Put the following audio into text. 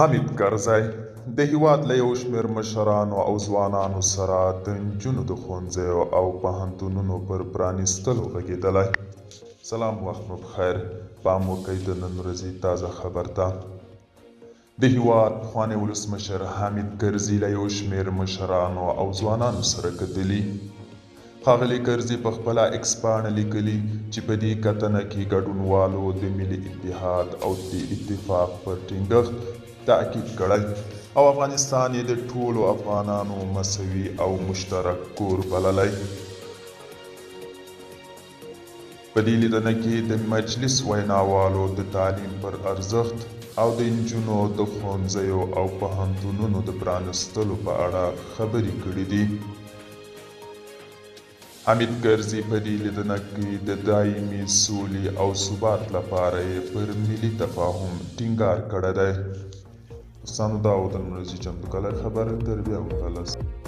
حامد کرزي د هیواد له یو شمېر مشرانو او ځوانانو سره د انجونو د ښوونځیو او پوهنتونونو پر پرانیستلو غږېدلی. سلام، وخت مو بخیر. پام وکئ د نن ورځې تازه خبر ته. د هیواد پخوانی ولسمشر حامد کرزي له یو شمېر مشرانو او ځوانانو سره کتلي. ښاغلي کرزي په خپله ایکس پاڼه لیکلي چې په دې کتنه کې ګډونوالو د ملي اتحاد او د اتفاق پر ټینګښت تاکید کړی او افغانستان یې د ټولو افغانانو مساوي او مشترک کور بللی. په دې لیدنه کې د مجلس ویناوالو د تعلیم پر ارزښت او د انجونو د ښوونځیو او پوهنتونونو د پرانیستلو په اړه خبرې کړې دي. حامد کرزي په دې لیدنه کې د دایمي سولې او ثبات لپاره یې پر ملي تفاهم ټینګار کړی دی. دوستانو، دا و د نن ورځې چمتو کلی خبر. تر بیا وکړه.